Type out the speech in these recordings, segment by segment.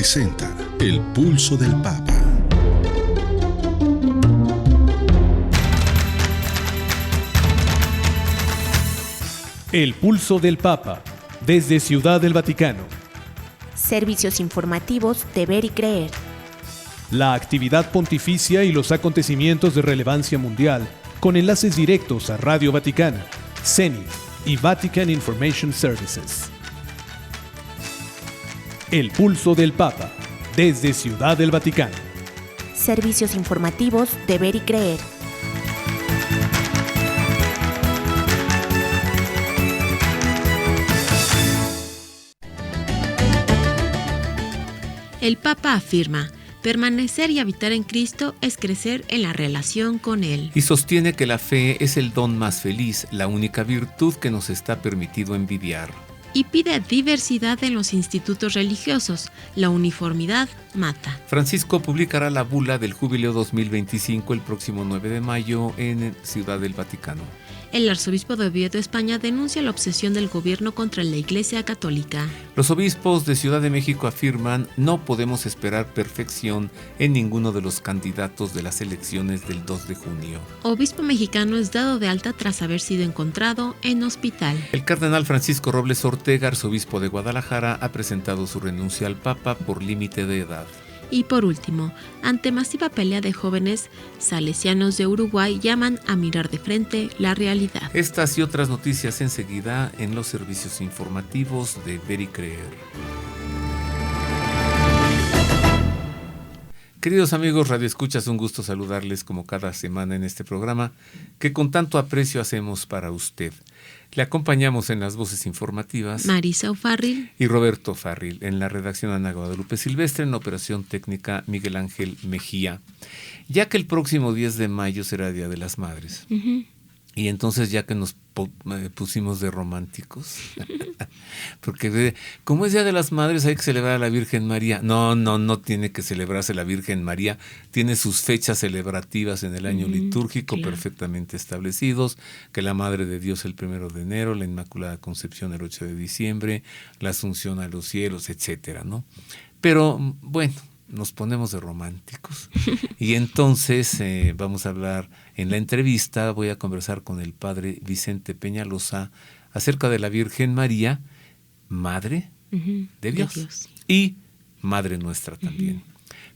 presenta El Pulso del Papa. El Pulso del Papa, desde Ciudad del Vaticano. Servicios informativos de Ver y Creer. La actividad pontificia y los acontecimientos de relevancia mundial, con enlaces directos a Radio Vaticana, CENI y Vatican Information Services. El Pulso del Papa, desde Ciudad del Vaticano. Servicios informativos de Ver y Creer. El Papa afirma: permanecer y habitar en Cristo es crecer en la relación con Él. Y sostiene que la fe es el don más feliz, la única virtud que nos está permitido envidiar. Y pide diversidad en los institutos religiosos. La uniformidad mata. Francisco publicará la bula del Jubileo 2025 el próximo 9 de mayo en Ciudad del Vaticano. El arzobispo de Oviedo, España, denuncia la obsesión del gobierno contra la Iglesia Católica. Los obispos de Ciudad de México afirman: no podemos esperar perfección en ninguno de los candidatos de las elecciones del 2 de junio. Obispo mexicano es dado de alta tras haber sido encontrado en hospital. El cardenal Francisco Robles Ortega, arzobispo de Guadalajara, ha presentado su renuncia al Papa por límite de edad. Y por último, ante masiva pelea de jóvenes, salesianos de Uruguay llaman a mirar de frente la realidad. Estas y otras noticias enseguida en los servicios informativos de Ver y Creer. Queridos amigos radioescuchas, un gusto saludarles como cada semana en este programa que con tanto aprecio hacemos para usted. Le acompañamos en las voces informativas Marisa O'Farrill y Roberto Farril, en la redacción Ana Guadalupe Silvestre, en la operación técnica Miguel Ángel Mejía, ya que el próximo 10 de mayo será Día de las Madres. Uh-huh. Y entonces, ya que nos pusimos de románticos, porque como es Día de las Madres hay que celebrar a la Virgen María. No tiene que celebrarse la Virgen María, tiene sus fechas celebrativas en el año litúrgico, claro, perfectamente establecidos, que la Madre de Dios el 1 de enero, la Inmaculada Concepción el 8 de diciembre, la Asunción a los cielos, etcétera, ¿no? Pero bueno, nos ponemos de románticos y entonces vamos a hablar en la entrevista. Voy a conversar con el padre Vicente Peñalosa acerca de la Virgen María, Madre de Dios y Madre nuestra también.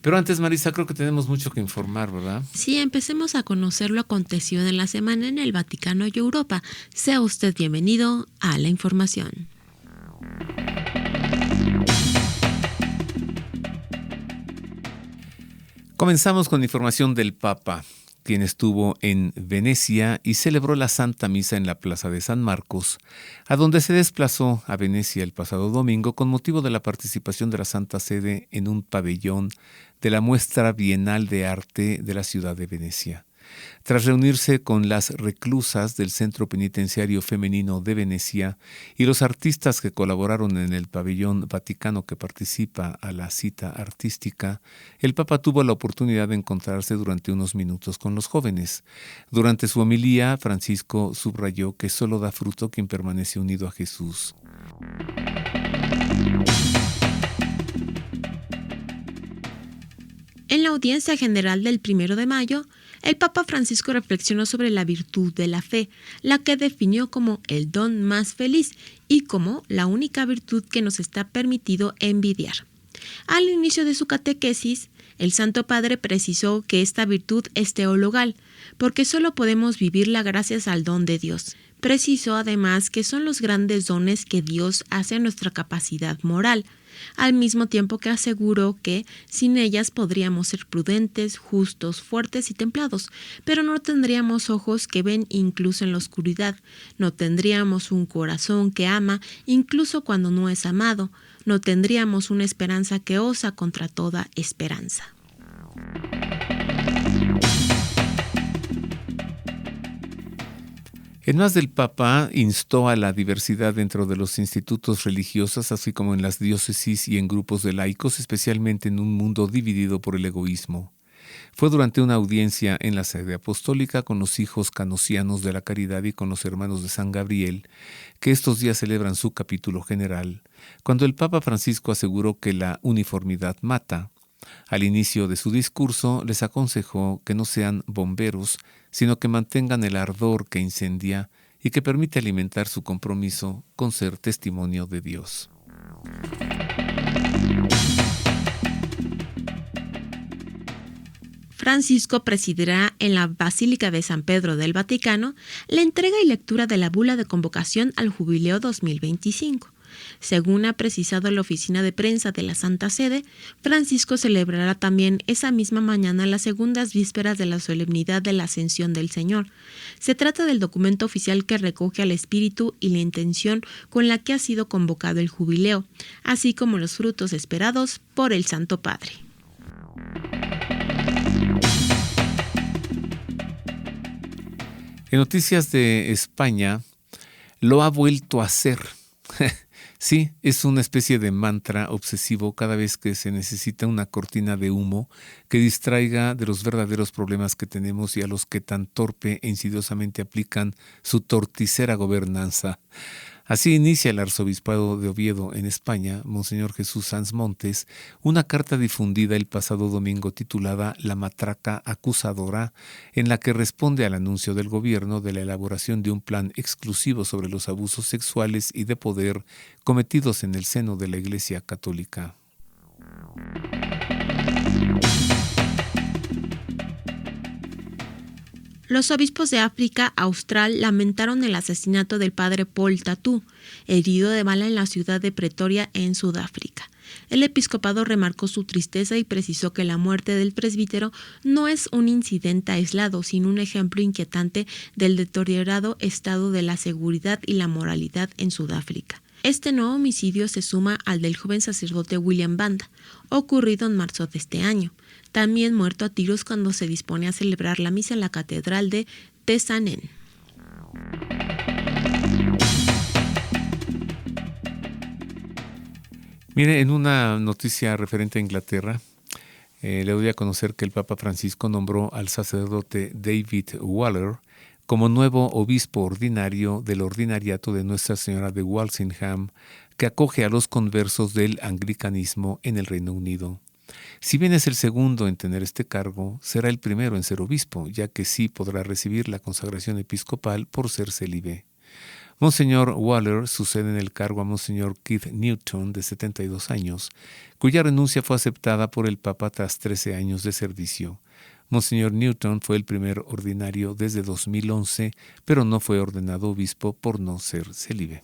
Pero antes, Marisa, creo que tenemos mucho que informar, ¿verdad? Sí, empecemos a conocer lo acontecido en la semana en el Vaticano y Europa. Sea usted bienvenido a la información. Comenzamos con información del Papa, quien estuvo en Venecia y celebró la Santa Misa en la Plaza de San Marcos, a donde se desplazó a Venecia el pasado domingo con motivo de la participación de la Santa Sede en un pabellón de la Muestra Bienal de Arte de la ciudad de Venecia. Tras reunirse con las reclusas del Centro Penitenciario Femenino de Venecia y los artistas que colaboraron en el pabellón vaticano que participa a la cita artística, el Papa tuvo la oportunidad de encontrarse durante unos minutos con los jóvenes. Durante su homilía, Francisco subrayó que solo da fruto quien permanece unido a Jesús. En la audiencia general del 1 de mayo, el Papa Francisco reflexionó sobre la virtud de la fe, la que definió como el don más feliz y como la única virtud que nos está permitido envidiar. Al inicio de su catequesis, el Santo Padre precisó que esta virtud es teologal, porque solo podemos vivirla gracias al don de Dios. Precisó además que son los grandes dones que Dios hace a nuestra capacidad moral, al mismo tiempo que aseguró que sin ellas podríamos ser prudentes, justos, fuertes y templados, pero no tendríamos ojos que ven incluso en la oscuridad, no tendríamos un corazón que ama incluso cuando no es amado, no tendríamos una esperanza que osa contra toda esperanza. En más, del Papa instó a la diversidad dentro de los institutos religiosos, así como en las diócesis y en grupos de laicos, especialmente en un mundo dividido por el egoísmo. Fue durante una audiencia en la sede apostólica con los hijos canosianos de la Caridad y con los hermanos de San Gabriel, que estos días celebran su capítulo general, cuando el Papa Francisco aseguró que la uniformidad mata. Al inicio de su discurso les aconsejó que no sean bomberos, sino que mantengan el ardor que incendia y que permite alimentar su compromiso con ser testimonio de Dios. Francisco presidirá en la Basílica de San Pedro del Vaticano la entrega y lectura de la bula de convocación al Jubileo 2025. Según ha precisado la oficina de prensa de la Santa Sede, Francisco celebrará también esa misma mañana las segundas vísperas de la solemnidad de la Ascensión del Señor. Se trata del documento oficial que recoge al espíritu y la intención con la que ha sido convocado el jubileo, así como los frutos esperados por el Santo Padre. En noticias de España, lo ha vuelto a hacer. Sí, es una especie de mantra obsesivo cada vez que se necesita una cortina de humo que distraiga de los verdaderos problemas que tenemos y a los que tan torpe e insidiosamente aplican su torticera gobernanza. Así inicia el arzobispado de Oviedo, en España, Monseñor Jesús Sanz Montes, una carta difundida el pasado domingo titulada La matraca acusadora, en la que responde al anuncio del gobierno de la elaboración de un plan exclusivo sobre los abusos sexuales y de poder cometidos en el seno de la Iglesia Católica. Los obispos de África Austral lamentaron el asesinato del padre Paul Tatu, herido de bala en la ciudad de Pretoria, en Sudáfrica. El episcopado remarcó su tristeza y precisó que la muerte del presbítero no es un incidente aislado, sino un ejemplo inquietante del deteriorado estado de la seguridad y la moralidad en Sudáfrica. Este nuevo homicidio se suma al del joven sacerdote William Banda, ocurrido en marzo de este año, también muerto a tiros cuando se dispone a celebrar la misa en la catedral de Tesanen. Mire, en una noticia referente a Inglaterra, le doy a conocer que el Papa Francisco nombró al sacerdote David Waller como nuevo obispo ordinario del ordinariato de Nuestra Señora de Walsingham, que acoge a los conversos del anglicanismo en el Reino Unido. Si bien es el segundo en tener este cargo, será el primero en ser obispo, ya que sí podrá recibir la consagración episcopal por ser célibe. Monseñor Waller sucede en el cargo a Monseñor Keith Newton, de 72 años, cuya renuncia fue aceptada por el Papa tras 13 años de servicio. Monseñor Newton fue el primer ordinario desde 2011, pero no fue ordenado obispo por no ser célibe.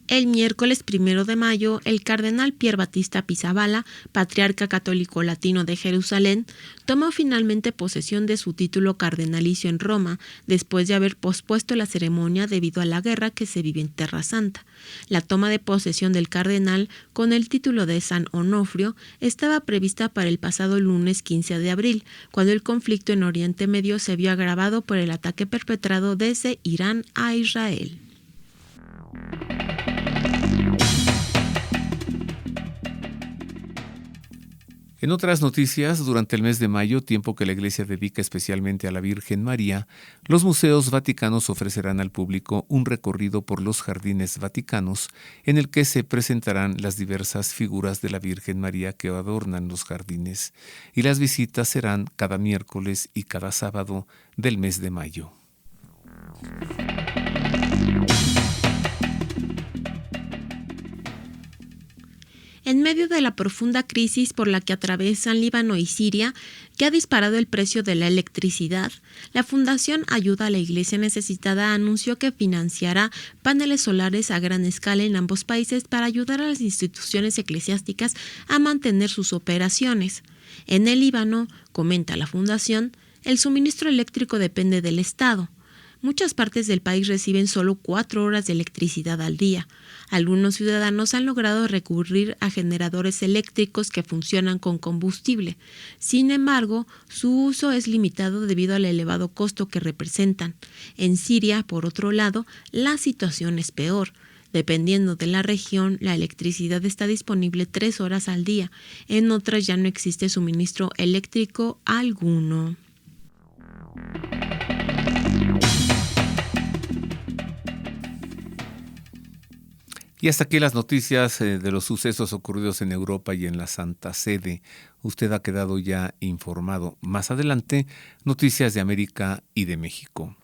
El miércoles 1 de mayo, el cardenal Pier Battista Pizzaballa, patriarca católico latino de Jerusalén, tomó finalmente posesión de su título cardenalicio en Roma, después de haber pospuesto la ceremonia debido a la guerra que se vive en Tierra Santa. La toma de posesión del cardenal, con el título de San Onofrio, estaba prevista para el pasado lunes 15 de abril, cuando el conflicto en Oriente Medio se vio agravado por el ataque perpetrado desde Irán a Israel. En otras noticias, durante el mes de mayo, tiempo que la Iglesia dedica especialmente a la Virgen María, los museos vaticanos ofrecerán al público un recorrido por los jardines vaticanos en el que se presentarán las diversas figuras de la Virgen María que adornan los jardines, y las visitas serán cada miércoles y cada sábado del mes de mayo. En medio de la profunda crisis por la que atraviesan Líbano y Siria, que ha disparado el precio de la electricidad, la Fundación Ayuda a la Iglesia Necesitada anunció que financiará paneles solares a gran escala en ambos países para ayudar a las instituciones eclesiásticas a mantener sus operaciones. En el Líbano, comenta la Fundación, el suministro eléctrico depende del Estado. Muchas partes del país reciben solo 4 horas de electricidad al día. Algunos ciudadanos han logrado recurrir a generadores eléctricos que funcionan con combustible. Sin embargo, su uso es limitado debido al elevado costo que representan. En Siria, por otro lado, la situación es peor. Dependiendo de la región, la electricidad está disponible 3 horas al día. En otras ya no existe suministro eléctrico alguno. Y hasta aquí las noticias de los sucesos ocurridos en Europa y en la Santa Sede. Usted ha quedado ya informado. Más adelante, noticias de América y de México.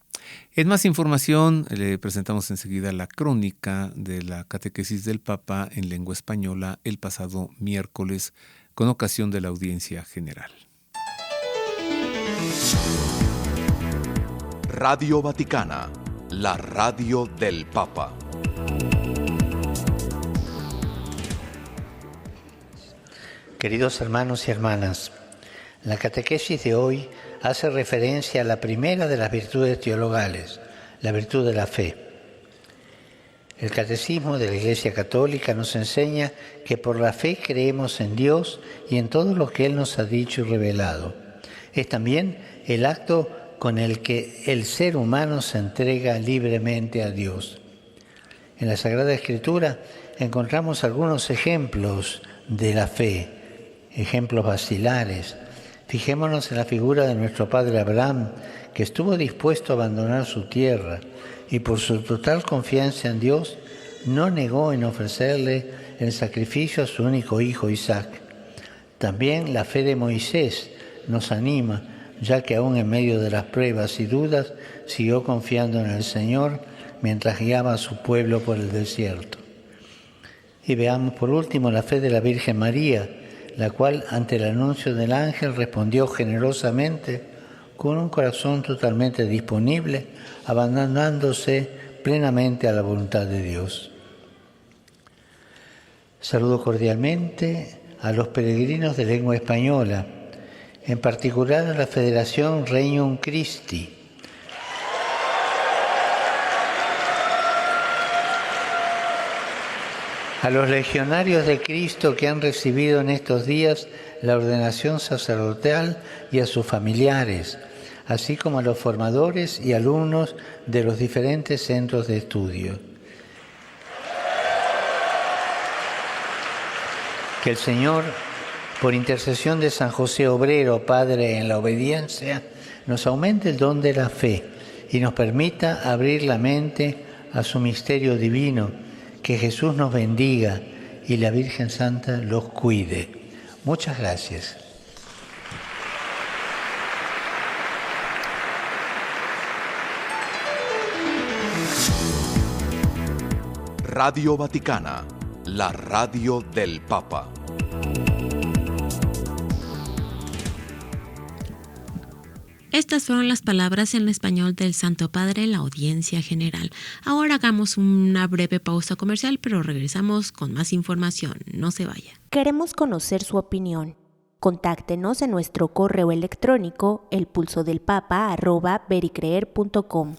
En más información, le presentamos enseguida la crónica de la catequesis del Papa en lengua española el pasado miércoles, con ocasión de la audiencia general. Radio Vaticana, la radio del Papa. Queridos hermanos y hermanas, la catequesis de hoy hace referencia a la primera de las virtudes teologales, la virtud de la fe. El Catecismo de la Iglesia Católica nos enseña que por la fe creemos en Dios y en todo lo que Él nos ha dicho y revelado. Es también el acto con el que el ser humano se entrega libremente a Dios. En la Sagrada Escritura encontramos algunos ejemplos de la fe, ejemplos vacilares. Fijémonos en la figura de nuestro padre Abraham, que estuvo dispuesto a abandonar su tierra y por su total confianza en Dios no negó en ofrecerle el sacrificio a su único hijo Isaac. También la fe de Moisés nos anima, ya que aún en medio de las pruebas y dudas siguió confiando en el Señor mientras guiaba a su pueblo por el desierto. Y veamos por último la fe de la Virgen María, la cual ante el anuncio del ángel respondió generosamente con un corazón totalmente disponible, abandonándose plenamente a la voluntad de Dios. Saludo cordialmente a los peregrinos de lengua española, en particular a la Federación Regnum Christi. A los legionarios de Cristo que han recibido en estos días la ordenación sacerdotal y a sus familiares, así como a los formadores y alumnos de los diferentes centros de estudio. Que el Señor, por intercesión de San José Obrero, Padre en la obediencia, nos aumente el don de la fe y nos permita abrir la mente a su misterio divino. Que Jesús nos bendiga y la Virgen Santa los cuide. Muchas gracias. Radio Vaticana, la radio del Papa. Estas fueron las palabras en español del Santo Padre en la audiencia general. Ahora hagamos una breve pausa comercial, pero regresamos con más información. No se vaya. Queremos conocer su opinión. Contáctenos en nuestro correo electrónico elpulsodelpapa@vericreer.com.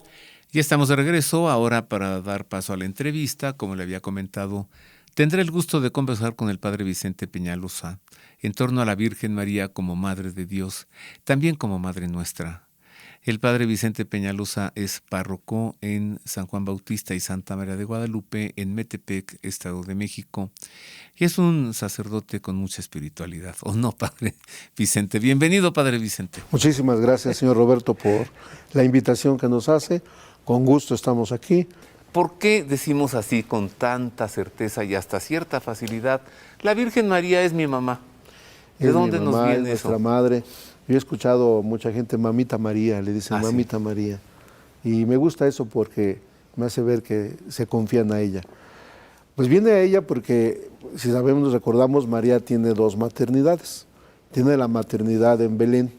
Ya estamos de regreso ahora para dar paso a la entrevista. Como le había comentado, tendré el gusto de conversar con el Padre Vicente Peñalosa en torno a la Virgen María como Madre de Dios, también como Madre nuestra. El Padre Vicente Peñalosa es párroco en San Juan Bautista y Santa María de Guadalupe, en Metepec, Estado de México, y es un sacerdote con mucha espiritualidad. ¿O no, Padre Vicente? Bienvenido, Padre Vicente. Muchísimas gracias, señor Roberto, por la invitación que nos hace. Con gusto estamos aquí. ¿Por qué decimos así con tanta certeza y hasta cierta facilidad? La Virgen María es mi mamá. ¿De dónde nos viene eso? Nuestra madre. Yo he escuchado mucha gente, mamita María, le dicen mamita ¿sí? María. Y me gusta eso porque me hace ver que se confían a ella. Pues viene a ella porque, si sabemos, recordamos, María tiene 2 maternidades. Tiene la maternidad en Belén,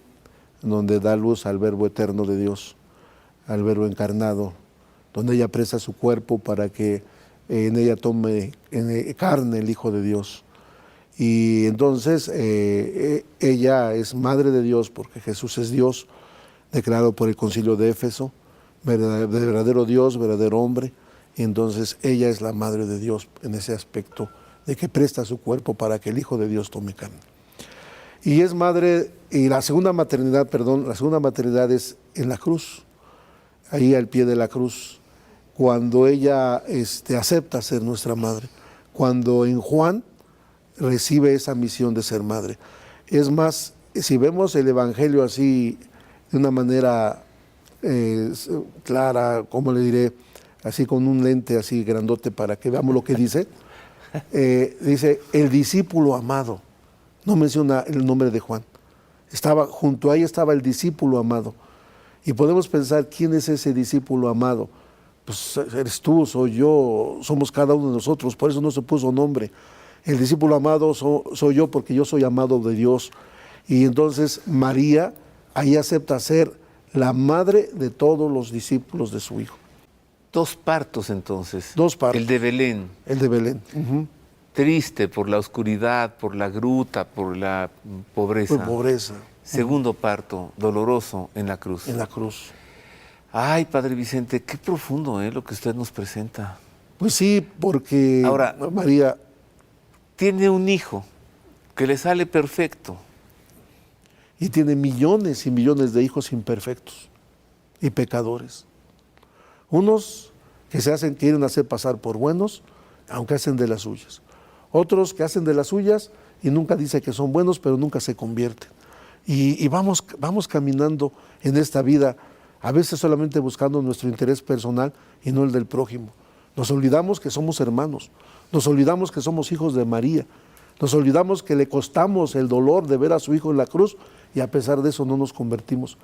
donde da luz al Verbo eterno de Dios, al Verbo encarnado, donde ella presta su cuerpo para que en ella tome carne el Hijo de Dios. Y entonces ella es Madre de Dios porque Jesús es Dios, declarado por el Concilio de Éfeso, verdadero Dios, verdadero hombre, y entonces ella es la Madre de Dios en ese aspecto de que presta su cuerpo para que el Hijo de Dios tome carne. Y es madre, y la segunda maternidad es en la cruz, ahí al pie de la cruz. cuando ella acepta ser nuestra madre, cuando en Juan recibe esa misión de ser madre. Es más, si vemos el Evangelio así, de una manera clara, ¿cómo le diré? Así con un lente así grandote para que veamos lo que dice. Dice, el discípulo amado. No menciona el nombre de Juan. Junto a ella estaba el discípulo amado. Y podemos pensar, ¿quién es ese discípulo amado? Pues eres tú, soy yo, somos cada uno de nosotros, por eso no se puso nombre. El discípulo amado soy yo porque yo soy amado de Dios. Y entonces María ahí acepta ser la madre de todos los discípulos de su hijo. 2 partos entonces. 2 partos. El de Belén. El de Belén. Triste por la oscuridad, por la gruta, por la pobreza. Por pobreza. Segundo parto, doloroso en la cruz. En la cruz. Ay, Padre Vicente, qué profundo lo que usted nos presenta. Pues sí, porque ahora, María tiene un hijo que le sale perfecto. Y tiene millones y millones de hijos imperfectos y pecadores. Unos que quieren hacer pasar por buenos, aunque hacen de las suyas. Otros que hacen de las suyas y nunca dicen que son buenos, pero nunca se convierten. Y vamos caminando en esta vida, a veces solamente buscando nuestro interés personal y no el del prójimo. Nos olvidamos que somos hermanos, nos olvidamos que somos hijos de María, nos olvidamos que le costamos el dolor de ver a su hijo en la cruz y a pesar de eso no nos convertimos.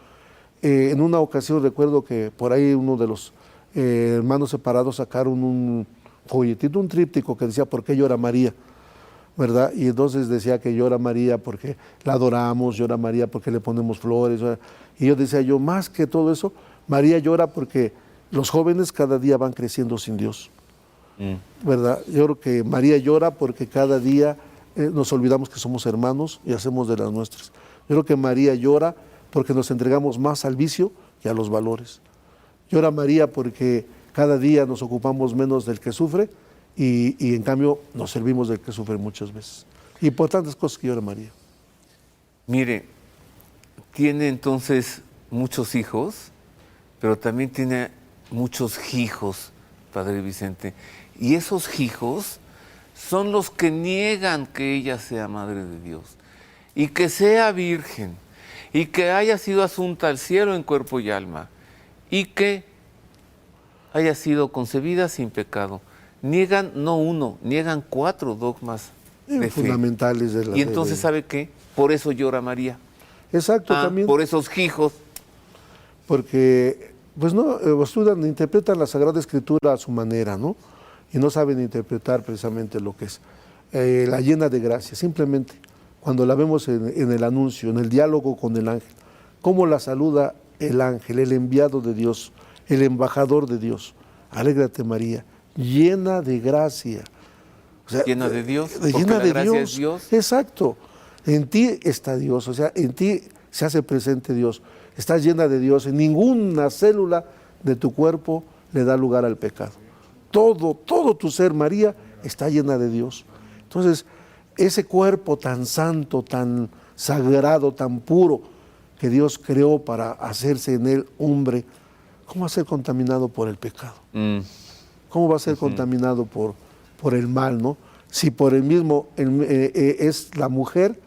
En una ocasión recuerdo que por ahí uno de los hermanos separados sacaron un folletito, un tríptico que decía ¿por qué llora María? ¿Verdad? Y entonces decía que llora María porque la adoramos, llora María porque le ponemos flores. Y yo decía más que todo eso, María llora porque los jóvenes cada día van creciendo sin Dios. ¿Verdad? Yo creo que María llora porque cada día nos olvidamos que somos hermanos y hacemos de las nuestras. Yo creo que María llora porque nos entregamos más al vicio que a los valores. Llora María porque cada día nos ocupamos menos del que sufre y en cambio nos servimos del que sufre muchas veces. Y por tantas cosas que llora María. Mire, tiene entonces muchos hijos, pero también tiene muchos hijos, Padre Vicente. Y esos hijos son los que niegan que ella sea Madre de Dios y que sea virgen y que haya sido asunta al cielo en cuerpo y alma y que haya sido concebida sin pecado. Niegan no uno, niegan 4 dogmas de fundamentales de la fe. Y entonces, ¿sabe qué? Por eso llora María. Exacto, también. Por esos hijos. Porque, pues no, estudian, interpretan la Sagrada Escritura a su manera, ¿no? Y no saben interpretar precisamente lo que es la llena de gracia. Simplemente, cuando la vemos en el anuncio, en el diálogo con el ángel, cómo la saluda el ángel, el enviado de Dios, el embajador de Dios. Alégrate, María, llena de gracia. O sea, llena de Dios, llena de gracia Dios. Es Dios. Exacto. En ti está Dios, o sea, en ti se hace presente Dios. Estás llena de Dios. En ninguna célula de tu cuerpo le da lugar al pecado. Todo tu ser, María, está llena de Dios. Entonces, ese cuerpo tan santo, tan sagrado, tan puro, que Dios creó para hacerse en él hombre, ¿cómo va a ser contaminado por el pecado? ¿Cómo va a ser contaminado por el mal, no? Si por el mismo, es la mujer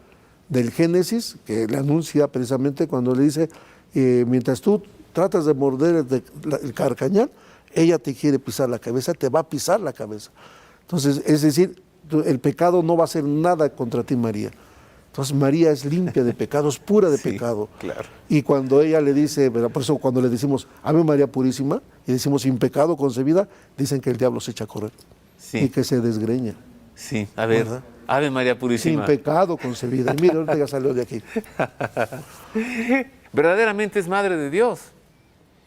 del Génesis, que le anuncia precisamente cuando le dice, mientras tú tratas de morder el carcañal, ella te quiere pisar la cabeza, te va a pisar la cabeza. Entonces, es decir, el pecado no va a hacer nada contra ti, María. Entonces, María es limpia de pecado, es pura de pecado. Claro. Y cuando ella le dice, por eso cuando le decimos, Ave María Purísima, y decimos sin pecado concebida, dicen que el diablo se echa a correr y que se desgreña. Sí, a ver, ¿verdad? Ave María Purísima. Sin pecado concebida. Y mira, ahorita ya salió de aquí. Verdaderamente es Madre de Dios,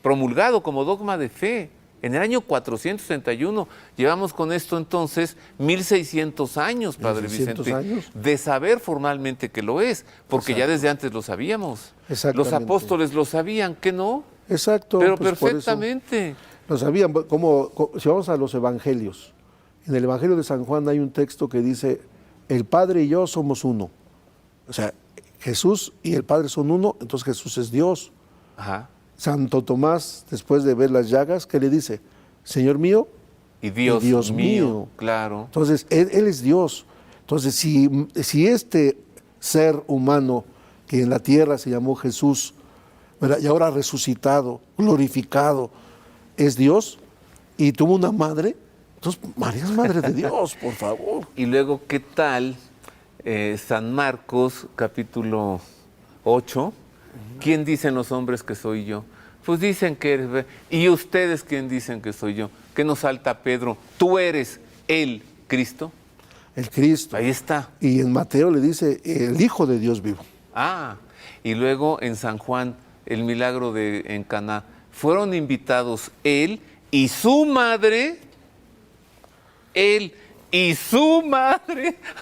promulgado como dogma de fe. En el año 461, llevamos con esto entonces 1600 años, Padre 1600 Vicente, años. de saber formalmente que lo es, porque ya desde antes lo sabíamos. Los apóstoles lo sabían, ¿que no? Exacto. Pero pues perfectamente. Lo sabían, como si vamos a los evangelios. En el Evangelio de San Juan hay un texto que dice, el Padre y yo somos uno. O sea, Jesús y el Padre son uno, entonces Jesús es Dios. Ajá. Santo Tomás, después de ver las llagas, ¿qué le dice? Señor mío y Dios mío. Claro. Entonces, él es Dios. Entonces, si este ser humano que en la tierra se llamó Jesús, ¿verdad?, y ahora resucitado, glorificado, es Dios y tuvo una madre, entonces María es madre de Dios, por favor. Y luego, ¿qué tal San Marcos, capítulo 8? ¿Quién dicen los hombres que soy yo? Pues dicen que eres... ¿Y ustedes quién dicen que soy yo? ¿Qué nos salta Pedro? ¿Tú eres el Cristo? El Cristo. Ahí está. Y en Mateo le dice, el Hijo de Dios vivo. Ah, y luego en San Juan, el milagro en Caná, fueron invitados él y su madre,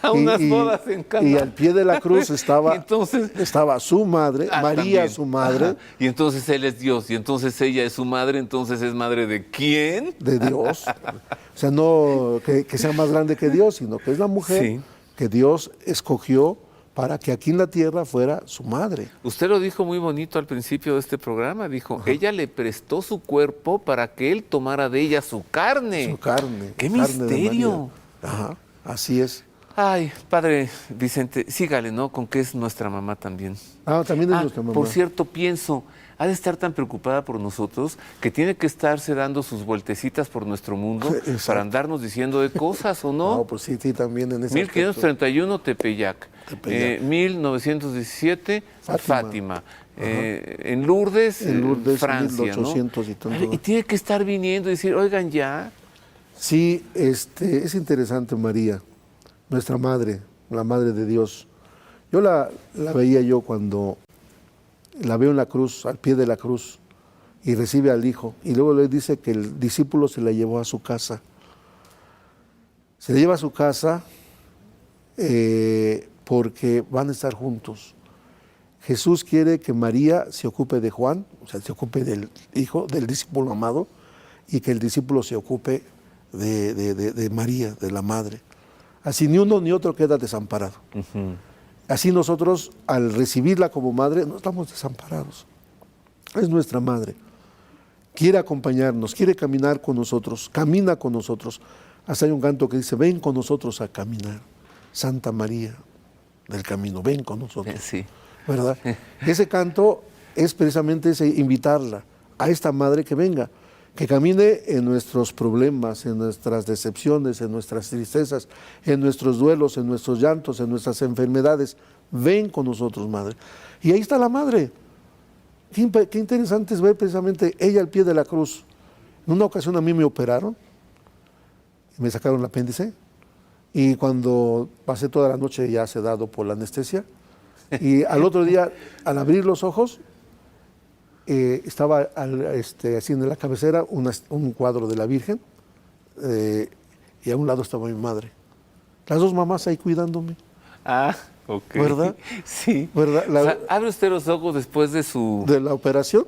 a unas bodas en Caná. Y al pie de la cruz estaba, entonces, estaba su madre, María también. Su madre. Ajá. Y entonces él es Dios, y entonces ella es su madre, entonces es madre ¿de quién? De Dios. O sea, no que sea más grande que Dios, sino que es la mujer Sí. que Dios escogió para que aquí en la tierra fuera su madre. Usted lo dijo muy bonito al principio de este programa, dijo, ella le prestó su cuerpo para que él tomara de ella su carne. Su carne. ¡Qué carne de misterio! María. Ajá, así es. Ay, padre Vicente, sígale, ¿no? Con que es nuestra mamá también. También es nuestra mamá. Por cierto, pienso, ha de estar tan preocupada por nosotros que tiene que estarse dando sus vueltecitas por nuestro mundo Exacto. para andarnos diciendo de cosas, ¿o no? No, pues sí, también en ese 1531 Tepeyac, 1917 Fátima. En Lourdes, Francia, 1800 ¿no? y tanto. Y tiene que estar viniendo y decir, oigan ya. Sí, es interesante María, nuestra madre, la madre de Dios. Yo la veía yo cuando la veo en la cruz, al pie de la cruz, y recibe al Hijo. Y luego le dice que el discípulo se la llevó a su casa. Se la lleva a su casa porque van a estar juntos. Jesús quiere que María se ocupe de Juan, o sea, se ocupe del Hijo, del discípulo amado, y que el discípulo se ocupe de María, de la Madre. Así ni uno ni otro queda desamparado. Así nosotros, al recibirla como madre, no estamos desamparados. Es nuestra madre. Quiere acompañarnos, quiere caminar con nosotros, camina con nosotros. Hasta hay un canto que dice, ven con nosotros a caminar. Santa María del Camino, ven con nosotros. Sí. ¿Verdad? Ese canto es precisamente ese, invitarla a esta madre que venga, que camine en nuestros problemas, en nuestras decepciones, en nuestras tristezas, en nuestros duelos, en nuestros llantos, en nuestras enfermedades. Ven con nosotros, madre. Y ahí está la madre. Qué interesante es ver precisamente ella al pie de la cruz. En una ocasión a mí me operaron y me sacaron el apéndice, y cuando pasé toda la noche ya sedado por la anestesia, y al otro día, al abrir los ojos, estaba así en la cabecera un cuadro de la Virgen, y a un lado estaba mi madre. Las dos mamás ahí cuidándome. Ah, ok. ¿Verdad? Sí. ¿Verdad? O sea, abre usted los ojos después de su... De la operación,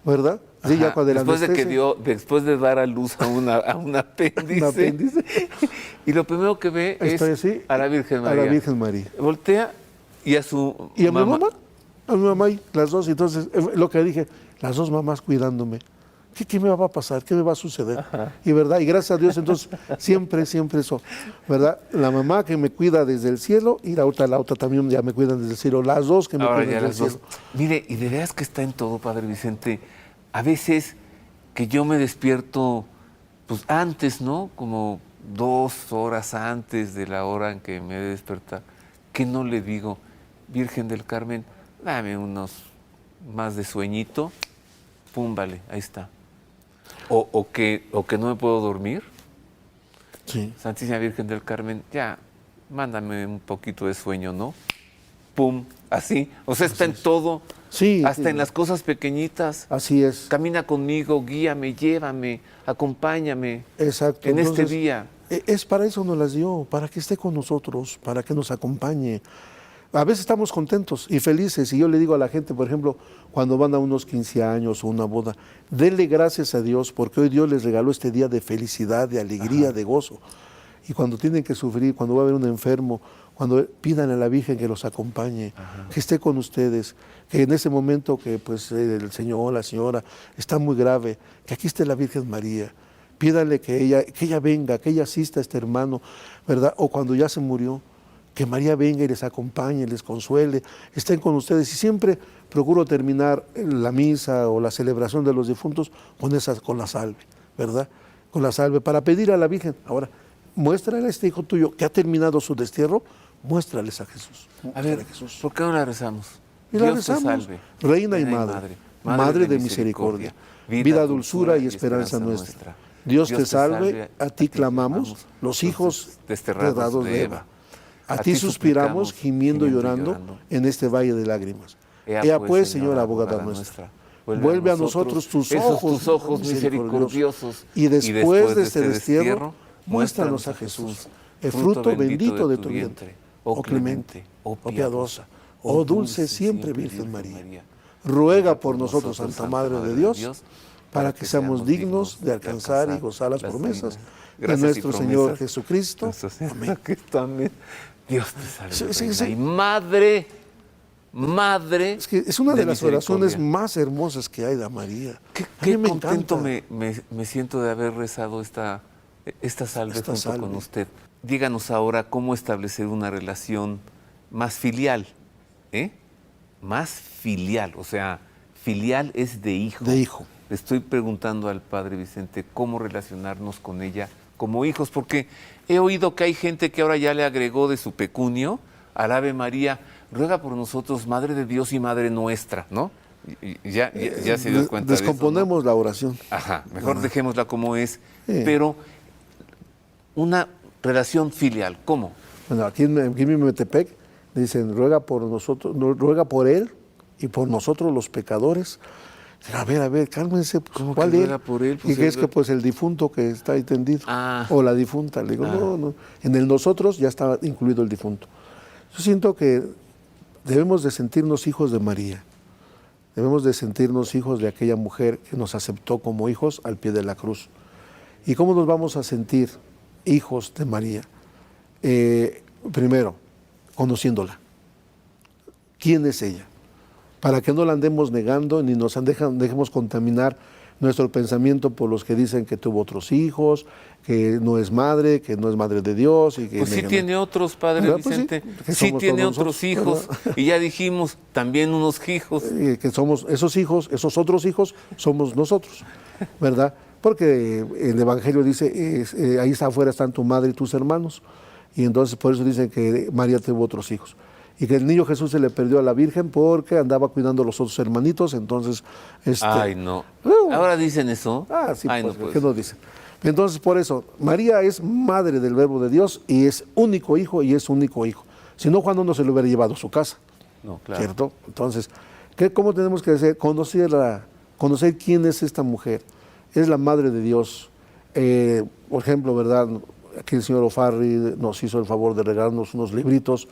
¿verdad? Sí, ya cuando después de dar a luz a un apéndice. Un apéndice. Y lo primero que ve Estoy es así, a la Virgen María. A la Virgen María. Voltea y a su ¿Y a mi mamá? mamá? A mi mamá y las dos. Entonces, lo que dije, las dos mamás cuidándome. ¿Qué me va a pasar? ¿Qué me va a suceder? Ajá. Y verdad, y gracias a Dios, entonces, siempre eso, ¿verdad? La mamá que me cuida desde el cielo y la otra también ya me cuidan desde el cielo. Las dos que me Ahora cuidan ya desde las el dos. cielo. Mire, y de veras que está en todo, Padre Vicente. A veces que yo me despierto, pues antes, ¿no? Como 2 horas antes de la hora en que me he de despertar, que no le digo, Virgen del Carmen, dame unos más de sueñito, pum, vale, ahí está. O que no me puedo dormir. Sí. Santísima Virgen del Carmen, ya, mándame un poquito de sueño, ¿no? Pum, así. O sea, está en todo. Sí. Hasta sí. en las cosas pequeñitas. Así es. Camina conmigo, guíame, llévame, acompáñame. Exacto. En Entonces, este día. Es para eso nos las dio, para que esté con nosotros, para que nos acompañe. A veces estamos contentos y felices, y yo le digo a la gente, por ejemplo, cuando van a unos 15 años o una boda, denle gracias a Dios porque hoy Dios les regaló este día de felicidad, de alegría, de gozo. Y cuando tienen que sufrir, cuando va a haber un enfermo, cuando pidan a la Virgen que los acompañe, que esté con ustedes, que en ese momento que pues el señor o la señora está muy grave, que aquí esté la Virgen María, pídanle que ella venga, que ella asista a este hermano, ¿verdad? O cuando ya se murió, que María venga y les acompañe, les consuele, estén con ustedes. Y siempre procuro terminar la misa o la celebración de los difuntos con la salve, ¿verdad? Con la salve, para pedir a la Virgen. Ahora, muéstrale a este hijo tuyo que ha terminado su destierro, muéstrales a Jesús. A ver, Jesús, ¿por qué no la rezamos? Y la Dios te rezamos, salve, Reina y Madre de misericordia, vida, dulzura y esperanza nuestra. Dios te salve, a ti clamamos, los hijos desterrados de Eva. A ti suspiramos, gimiendo y llorando en este valle de lágrimas. Ea pues, Señora abogada nuestra, vuelve a nosotros tus ojos misericordiosos, y después de este destierro, muéstranos a Jesús, el fruto bendito de tu vientre, oh clemente, oh piadosa, oh dulce siempre Virgen María. Ruega por nosotros, Santa Madre de Dios, para que seamos dignos de alcanzar y gozar las promesas de nuestro Señor Jesucristo. Amén. Dios te salve, Reina y Madre. Es que es una de las oraciones más hermosas que hay de María. Qué contento me siento de haber rezado esta salve junto con usted. Díganos ahora cómo establecer una relación más filial, más filial, o sea, filial es de hijo. De hijo. Le estoy preguntando al Padre Vicente cómo relacionarnos con ella como hijos, porque he oído que hay gente que ahora ya le agregó de su pecunio al Ave María, ruega por nosotros, Madre de Dios y Madre nuestra, ¿no? Ya se dio cuenta de eso, descomponemos la oración. Ajá, mejor dejémosla como es, pero una relación filial, ¿cómo? Bueno, aquí en Metepec dicen, ruega por nosotros, ruega por él y por nosotros los pecadores. A ver, cálmense, pues, ¿cuál ruega por él? Pues y que es que pues el difunto que está ahí tendido, o la difunta. Le digo, no, en el nosotros ya está incluido el difunto. Yo siento que debemos de sentirnos hijos de María, debemos de sentirnos hijos de aquella mujer que nos aceptó como hijos al pie de la cruz. ¿Y cómo nos vamos a sentir hijos de María? Primero, conociéndola. ¿Quién es ella? Para que no la andemos negando ni nos dejemos contaminar nuestro pensamiento por los que dicen que tuvo otros hijos, que no es madre de Dios. Y que pues sí tiene otros, Padre Vicente, pues sí tiene otros hijos, ¿verdad? Y ya dijimos, también unos hijos. Que somos esos hijos, esos otros hijos, somos nosotros, ¿verdad? Porque el Evangelio dice, ahí está afuera están tu madre y tus hermanos, y entonces por eso dicen que María tuvo otros hijos. Y que el niño Jesús se le perdió a la Virgen porque andaba cuidando a los otros hermanitos, entonces... Ay, no. ¿Ahora dicen eso? Sí, ay, pues, no ¿qué nos dicen? Entonces, por eso, María es madre del Verbo de Dios y es único hijo y es único hijo. Si no, Juan no se lo hubiera llevado a su casa. No, claro. ¿Cierto? Entonces, ¿cómo tenemos que hacer? Conocer quién es esta mujer. Es la madre de Dios. Por ejemplo, ¿verdad? Aquí el señor Ofarri nos hizo el favor de regalarnos unos libritos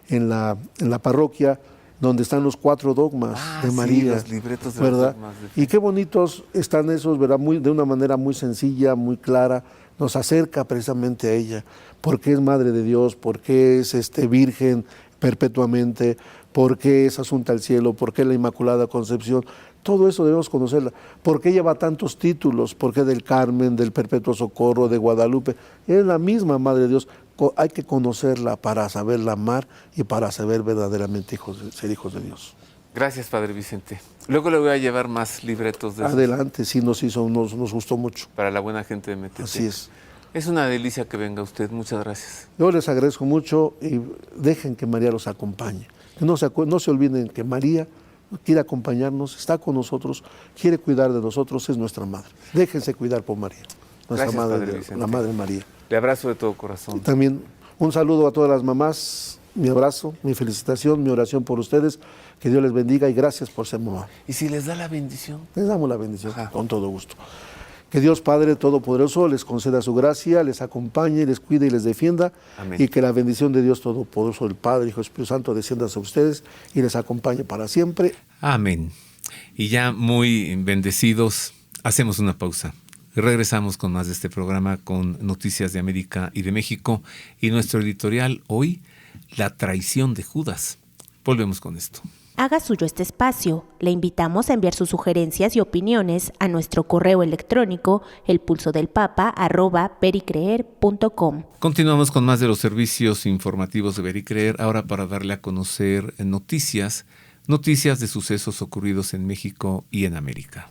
en la parroquia, donde están los 4 dogmas de María. Sí, los libretos de ¿verdad? Los dogmas de fe. Y qué bonitos están esos, ¿verdad? De una manera muy sencilla, muy clara, nos acerca precisamente a ella, porque es Madre de Dios, porque es virgen perpetuamente, porque es asunta al cielo, porque es la Inmaculada Concepción. Todo eso debemos conocerla. ¿Por qué lleva tantos títulos? ¿Por qué del Carmen, del Perpetuo Socorro, de Guadalupe? Es la misma Madre de Dios. Hay que conocerla para saberla amar y para saber verdaderamente ser hijos de Dios. Gracias, Padre Vicente. Luego le voy a llevar más libretos de Adelante, sí nos gustó mucho. Para la buena gente de Metepec. Así es. Es una delicia que venga usted. Muchas gracias. Yo les agradezco mucho y dejen que María los acompañe. Que no se olviden que María quiere acompañarnos, está con nosotros, quiere cuidar de nosotros, es nuestra madre. Déjense cuidar por María, nuestra Gracias, madre, Padre Vicente. la Madre María. Le abrazo de todo corazón. Y también un saludo a todas las mamás, mi abrazo, mi felicitación, mi oración por ustedes, que Dios les bendiga y gracias por ser mamá. ¿Y si les da la bendición? Les damos la bendición, con todo gusto. Que Dios Padre Todopoderoso les conceda su gracia, les acompañe, les cuide y les defienda. Amén. Y que la bendición de Dios Todopoderoso, el Padre, Hijo y Espíritu Santo, descienda sobre ustedes y les acompañe para siempre. Amén. Y ya muy bendecidos, hacemos una pausa. Regresamos con más de este programa, con noticias de América y de México. Y nuestro editorial hoy, la traición de Judas. Volvemos con esto. Haga suyo este espacio. Le invitamos a enviar sus sugerencias y opiniones a nuestro correo electrónico elpulsodelpapa@vericreer.com. Continuamos con más de los servicios informativos de Ver y Creer, ahora para darle a conocer noticias de sucesos ocurridos en México y en América.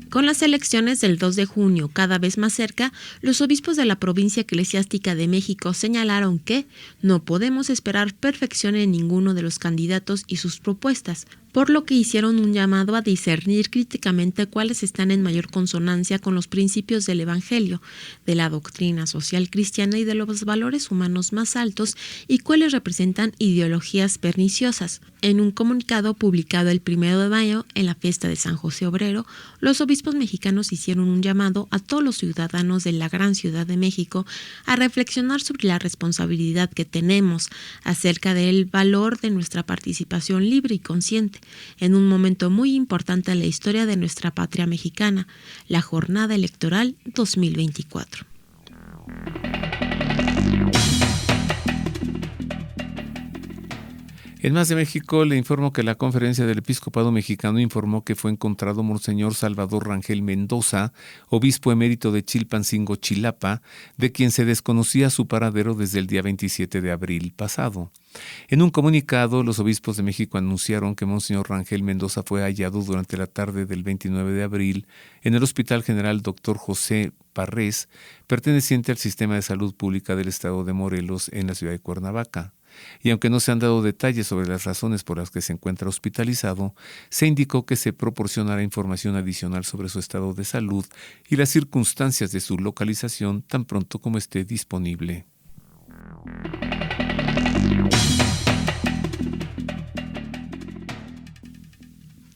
Con las elecciones del 2 de junio cada vez más cerca, los obispos de la provincia eclesiástica de México señalaron que no podemos esperar perfección en ninguno de los candidatos y sus propuestas, por lo que hicieron un llamado a discernir críticamente cuáles están en mayor consonancia con los principios del Evangelio, de la doctrina social cristiana y de los valores humanos más altos y cuáles representan ideologías perniciosas. En un comunicado publicado el 1 de mayo en la fiesta de San José Obrero, los obispos mexicanos hicieron un llamado a todos los ciudadanos de la gran Ciudad de México a reflexionar sobre la responsabilidad que tenemos acerca del valor de nuestra participación libre y consciente en un momento muy importante en la historia de nuestra patria mexicana, la jornada electoral 2024. En Más de México le informo que la Conferencia del Episcopado Mexicano informó que fue encontrado Monseñor Salvador Rangel Mendoza, obispo emérito de Chilpancingo, Chilapa, de quien se desconocía su paradero desde el día 27 de abril pasado. En un comunicado, los obispos de México anunciaron que Monseñor Rangel Mendoza fue hallado durante la tarde del 29 de abril en el Hospital General Dr. José Parrés, perteneciente al Sistema de Salud Pública del Estado de Morelos en la ciudad de Cuernavaca. Y aunque no se han dado detalles sobre las razones por las que se encuentra hospitalizado, se indicó que se proporcionará información adicional sobre su estado de salud y las circunstancias de su localización tan pronto como esté disponible.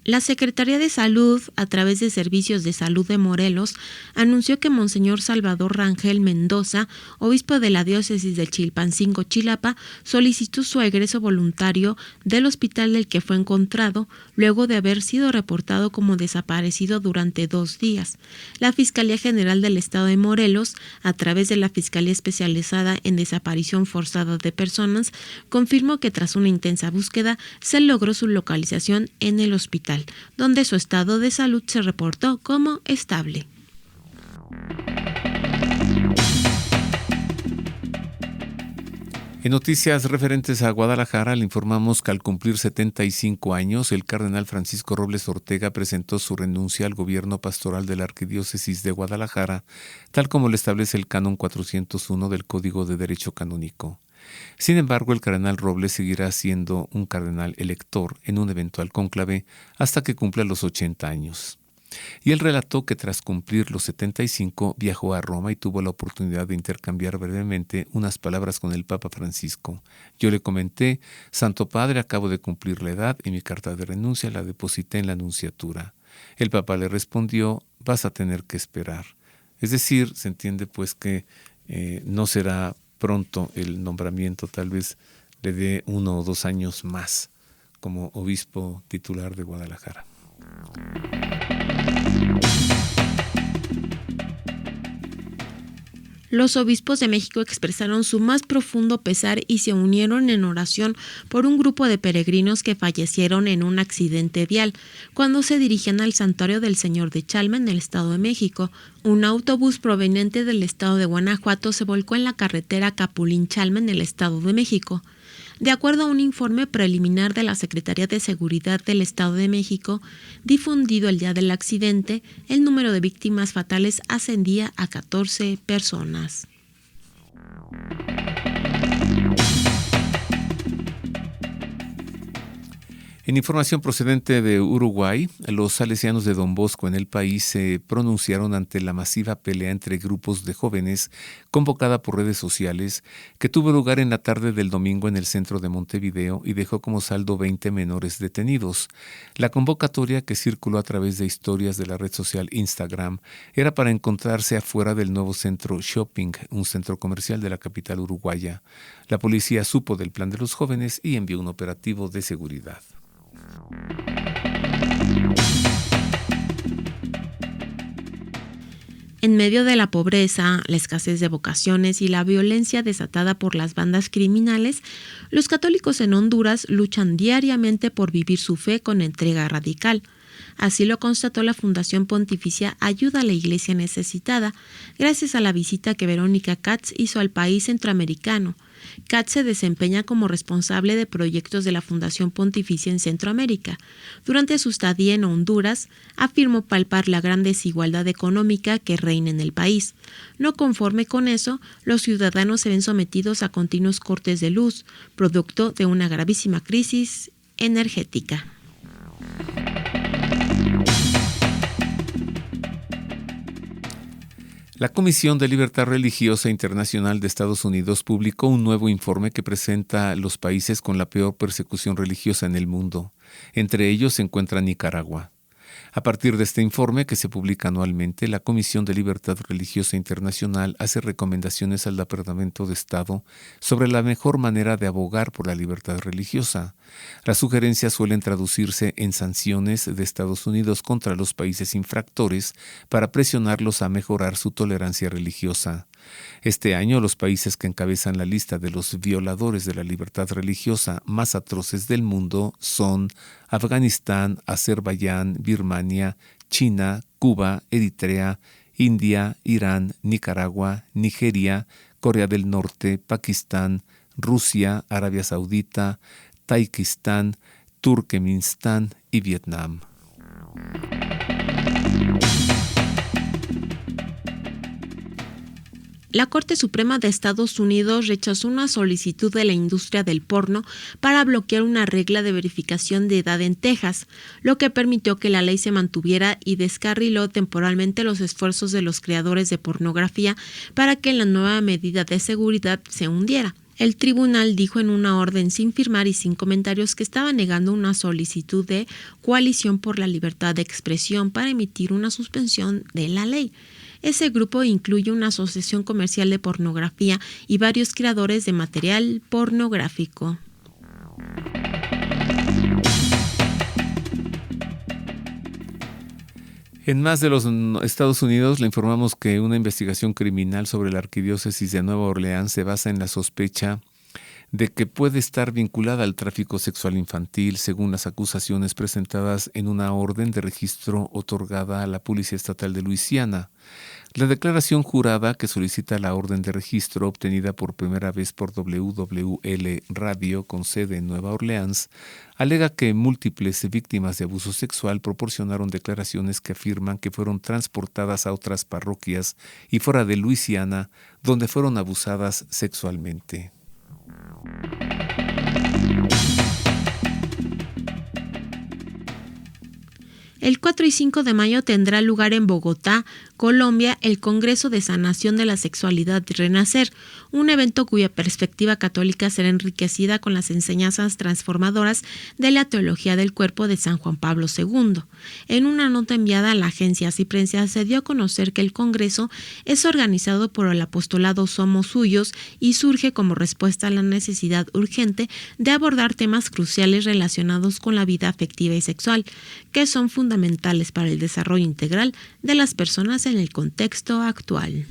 La Secretaría de Salud, a través de Servicios de Salud de Morelos, anunció que Monseñor Salvador Rangel Mendoza, obispo de la diócesis de Chilpancingo, Chilapa, solicitó su egreso voluntario del hospital del que fue encontrado, luego de haber sido reportado como desaparecido durante 2 días. La Fiscalía General del Estado de Morelos, a través de la Fiscalía Especializada en Desaparición Forzada de Personas, confirmó que tras una intensa búsqueda se logró su localización en el hospital, donde su estado de salud se reportó como estable. En noticias referentes a Guadalajara, le informamos que al cumplir 75 años, el cardenal Francisco Robles Ortega presentó su renuncia al gobierno pastoral de la Arquidiócesis de Guadalajara, tal como lo establece el Canon 401 del Código de Derecho Canónico. Sin embargo, el cardenal Robles seguirá siendo un cardenal elector en un eventual cónclave hasta que cumpla los 80 años. Y él relató que tras cumplir los 75 viajó a Roma y tuvo la oportunidad de intercambiar brevemente unas palabras con el Papa Francisco. Yo le comenté: Santo Padre, acabo de cumplir la edad y mi carta de renuncia la deposité en la nunciatura. El Papa le respondió: vas a tener que esperar. Es decir, se entiende pues que no será pronto el nombramiento, tal vez le dé 1 o 2 años más como obispo titular de Guadalajara. Los obispos de México expresaron su más profundo pesar y se unieron en oración por un grupo de peregrinos que fallecieron en un accidente vial cuando se dirigían al Santuario del Señor de Chalma en el Estado de México. Un autobús proveniente del estado de Guanajuato se volcó en la carretera Capulín-Chalma en el Estado de México. De acuerdo a un informe preliminar de la Secretaría de Seguridad del Estado de México, difundido el día del accidente, el número de víctimas fatales ascendía a 14 personas. En información procedente de Uruguay, los salesianos de Don Bosco en el país se pronunciaron ante la masiva pelea entre grupos de jóvenes convocada por redes sociales que tuvo lugar en la tarde del domingo en el centro de Montevideo y dejó como saldo 20 menores detenidos. La convocatoria, que circuló a través de historias de la red social Instagram, era para encontrarse afuera del nuevo centro Shopping, un centro comercial de la capital uruguaya. La policía supo del plan de los jóvenes y envió un operativo de seguridad. En medio de la pobreza, la escasez de vocaciones y la violencia desatada por las bandas criminales, los católicos en Honduras luchan diariamente por vivir su fe con entrega radical. Así lo constató la Fundación Pontificia Ayuda a la Iglesia Necesitada, gracias a la visita que Verónica Katz hizo al país centroamericano. Katz se desempeña como responsable de proyectos de la Fundación Pontificia en Centroamérica. Durante su estadía en Honduras, afirmó palpar la gran desigualdad económica que reina en el país. No conforme con eso, los ciudadanos se ven sometidos a continuos cortes de luz, producto de una gravísima crisis energética. La Comisión de Libertad Religiosa Internacional de Estados Unidos publicó un nuevo informe que presenta los países con la peor persecución religiosa en el mundo. Entre ellos se encuentra Nicaragua. A partir de este informe, que se publica anualmente, la Comisión de Libertad Religiosa Internacional hace recomendaciones al Departamento de Estado sobre la mejor manera de abogar por la libertad religiosa. Las sugerencias suelen traducirse en sanciones de Estados Unidos contra los países infractores para presionarlos a mejorar su tolerancia religiosa. Este año, los países que encabezan la lista de los violadores de la libertad religiosa más atroces del mundo son Afganistán, Azerbaiyán, Birmania, China, Cuba, Eritrea, India, Irán, Nicaragua, Nigeria, Corea del Norte, Pakistán, Rusia, Arabia Saudita, Tayikistán, Turkmenistán y Vietnam. La Corte Suprema de Estados Unidos rechazó una solicitud de la industria del porno para bloquear una regla de verificación de edad en Texas, lo que permitió que la ley se mantuviera y descarriló temporalmente los esfuerzos de los creadores de pornografía para que la nueva medida de seguridad se hundiera. El tribunal dijo en una orden sin firmar y sin comentarios que estaba negando una solicitud de Coalición por la Libertad de Expresión para emitir una suspensión de la ley. Ese grupo incluye una asociación comercial de pornografía y varios creadores de material pornográfico. En más de los Estados Unidos, le informamos que una investigación criminal sobre la Arquidiócesis de Nueva Orleans se basa en la sospecha de que puede estar vinculada al tráfico sexual infantil, según las acusaciones presentadas en una orden de registro otorgada a la Policía Estatal de Luisiana. La declaración jurada que solicita la orden de registro, obtenida por primera vez por WWL Radio con sede en Nueva Orleans, alega que múltiples víctimas de abuso sexual proporcionaron declaraciones que afirman que fueron transportadas a otras parroquias y fuera de Luisiana, donde fueron abusadas sexualmente. El 4 y 5 de mayo tendrá lugar en Bogotá, Colombia, el Congreso de Sanación de la Sexualidad y Renacer, un evento cuya perspectiva católica será enriquecida con las enseñanzas transformadoras de la teología del cuerpo de San Juan Pablo II. En una nota enviada a la agencia Ciprensia se dio a conocer que el Congreso es organizado por el apostolado Somos Suyos y surge como respuesta a la necesidad urgente de abordar temas cruciales relacionados con la vida afectiva y sexual, que son fundamentales para el desarrollo integral de las personas en el contexto actual.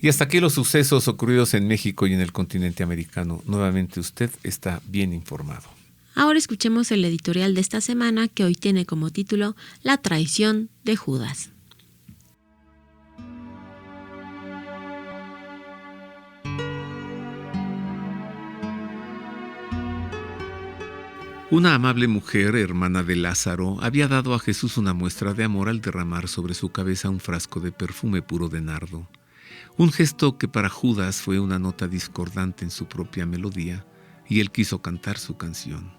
Y hasta aquí los sucesos ocurridos en México y en el continente americano. Nuevamente usted está bien informado. Ahora escuchemos el editorial de esta semana, que hoy tiene como título La traición de Judas. Una amable mujer, hermana de Lázaro, había dado a Jesús una muestra de amor al derramar sobre su cabeza un frasco de perfume puro de nardo. Un gesto que para Judas fue una nota discordante en su propia melodía, y él quiso cantar su canción.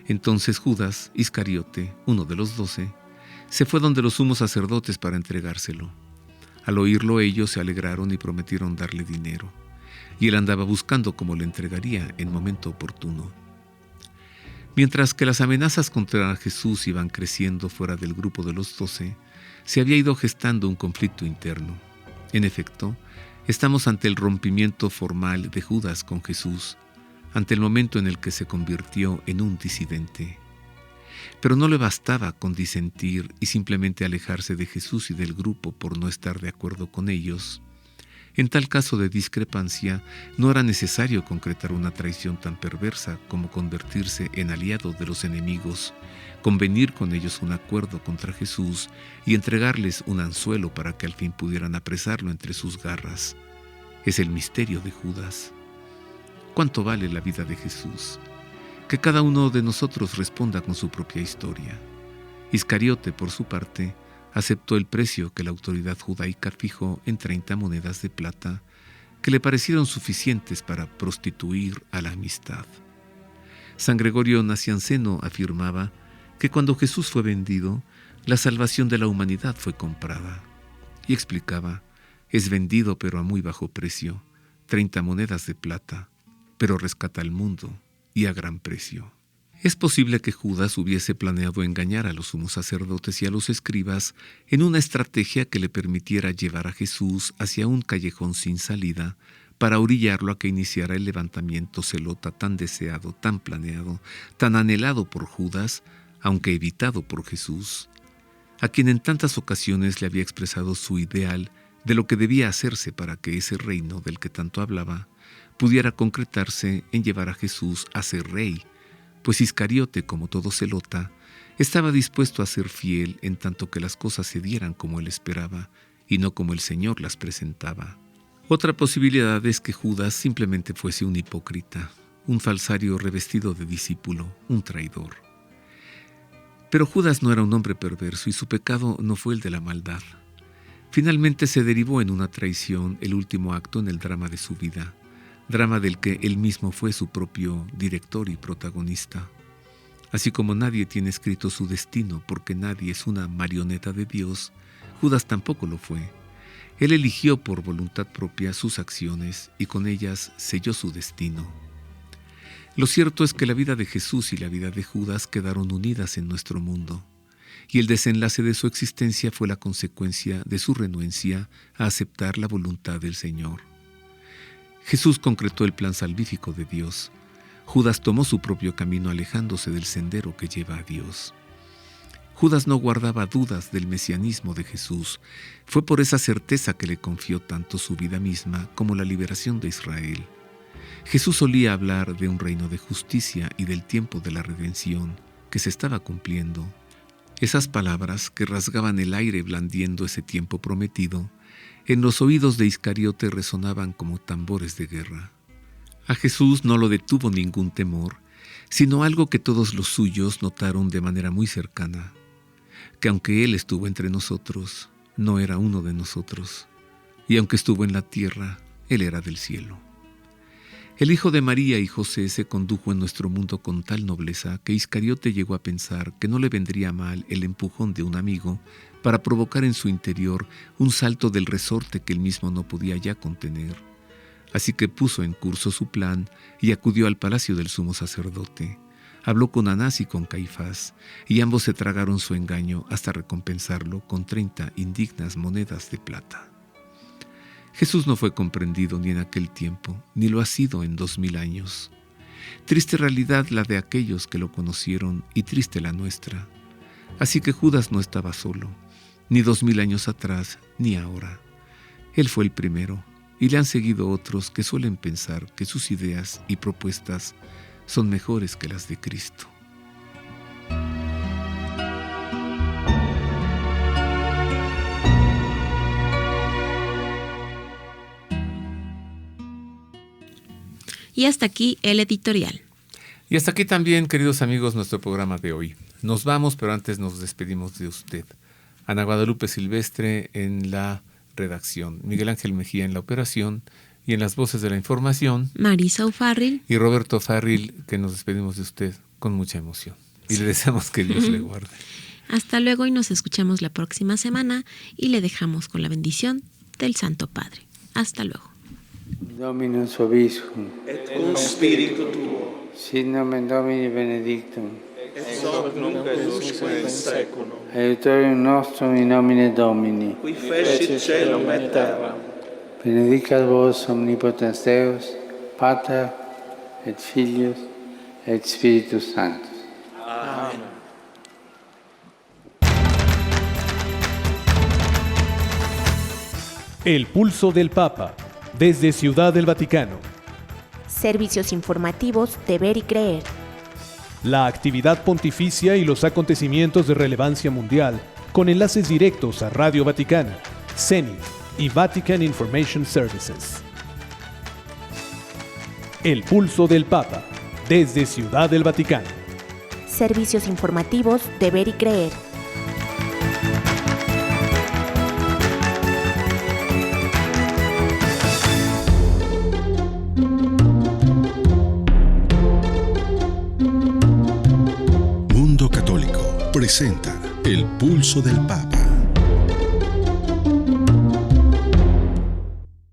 Entonces Judas Iscariote, uno de los 12, se fue donde los sumos sacerdotes para entregárselo. Al oírlo ellos se alegraron y prometieron darle dinero, y él andaba buscando cómo le entregaría en momento oportuno. Mientras que las amenazas contra Jesús iban creciendo fuera del grupo de los 12, se había ido gestando un conflicto interno. En efecto, estamos ante el rompimiento formal de Judas con Jesús, ante el momento en el que se convirtió en un disidente. Pero no le bastaba con disentir y simplemente alejarse de Jesús y del grupo por no estar de acuerdo con ellos. En tal caso de discrepancia, no era necesario concretar una traición tan perversa como convertirse en aliado de los enemigos, convenir con ellos un acuerdo contra Jesús y entregarles un anzuelo para que al fin pudieran apresarlo entre sus garras. Es el misterio de Judas. ¿Cuánto vale la vida de Jesús? Que cada uno de nosotros responda con su propia historia. Iscariote, por su parte, aceptó el precio que la autoridad judaica fijó en 30 monedas de plata, que le parecieron suficientes para prostituir a la amistad. San Gregorio Nacianceno afirmaba que cuando Jesús fue vendido, la salvación de la humanidad fue comprada. Y explicaba, es vendido pero a muy bajo precio, 30 monedas de plata, pero rescata al mundo y a gran precio. Es posible que Judas hubiese planeado engañar a los sumos sacerdotes y a los escribas en una estrategia que le permitiera llevar a Jesús hacia un callejón sin salida para orillarlo a que iniciara el levantamiento zelota tan deseado, tan planeado, tan anhelado por Judas, aunque evitado por Jesús, a quien en tantas ocasiones le había expresado su ideal de lo que debía hacerse para que ese reino del que tanto hablaba pudiera concretarse en llevar a Jesús a ser rey, pues Iscariote, como todo zelota, estaba dispuesto a ser fiel en tanto que las cosas se dieran como él esperaba y no como el Señor las presentaba. Otra posibilidad es que Judas simplemente fuese un hipócrita, un falsario revestido de discípulo, un traidor. Pero Judas no era un hombre perverso y su pecado no fue el de la maldad. Finalmente se derivó en una traición, el último acto en el drama de su vida, drama del que él mismo fue su propio director y protagonista. Así como nadie tiene escrito su destino porque nadie es una marioneta de Dios, Judas tampoco lo fue. Él eligió por voluntad propia sus acciones y con ellas selló su destino. Lo cierto es que la vida de Jesús y la vida de Judas quedaron unidas en nuestro mundo, y el desenlace de su existencia fue la consecuencia de su renuencia a aceptar la voluntad del Señor. Jesús concretó el plan salvífico de Dios. Judas tomó su propio camino alejándose del sendero que lleva a Dios. Judas no guardaba dudas del mesianismo de Jesús. Fue por esa certeza que le confió tanto su vida misma como la liberación de Israel. Jesús solía hablar de un reino de justicia y del tiempo de la redención que se estaba cumpliendo. Esas palabras que rasgaban el aire blandiendo ese tiempo prometido, en los oídos de Iscariote resonaban como tambores de guerra. A Jesús no lo detuvo ningún temor, sino algo que todos los suyos notaron de manera muy cercana, que aunque Él estuvo entre nosotros, no era uno de nosotros, y aunque estuvo en la tierra, Él era del cielo. El hijo de María y José se condujo en nuestro mundo con tal nobleza que Iscariote llegó a pensar que no le vendría mal el empujón de un amigo para provocar en su interior un salto del resorte que él mismo no podía ya contener. Así que puso en curso su plan y acudió al palacio del sumo sacerdote. Habló con Anás y con Caifás, y ambos se tragaron su engaño hasta recompensarlo con 30 indignas monedas de plata. Jesús no fue comprendido ni en aquel tiempo, ni lo ha sido en 2000 años. Triste realidad la de aquellos que lo conocieron y triste la nuestra. Así que Judas no estaba solo, ni 2000 años atrás, ni ahora. Él fue el primero, y le han seguido otros que suelen pensar que sus ideas y propuestas son mejores que las de Cristo. Y hasta aquí el editorial. Y hasta aquí también, queridos amigos, nuestro programa de hoy. Nos vamos, pero antes nos despedimos de usted. Ana Guadalupe Silvestre en la redacción, Miguel Ángel Mejía en la operación y en las voces de la información, Marisa Ufarril y Roberto Farril, que nos despedimos de usted con mucha emoción. Y le deseamos que Dios le guarde. Hasta luego y nos escuchamos la próxima semana y le dejamos con la bendición del Santo Padre. Hasta luego. Dominus vobiscum, et cum spiritu tuo, sit nomen Domini benedictum, et hoc nunc et usque in seculum, aiutorium nostrum in nomine Domini, qui fecit caelum et terram. benedicat vos omnipotens Deus, Pater et Filius et Spiritus Sanctus. Amen. El Pulso del Papa, desde Ciudad del Vaticano. Servicios informativos de Ver y Creer. La actividad pontificia y los acontecimientos de relevancia mundial, con enlaces directos a Radio Vaticana, CENIF y Vatican Information Services. El Pulso del Papa, desde Ciudad del Vaticano. Servicios informativos de Ver y Creer. Mundo Católico presenta El Pulso del Papa.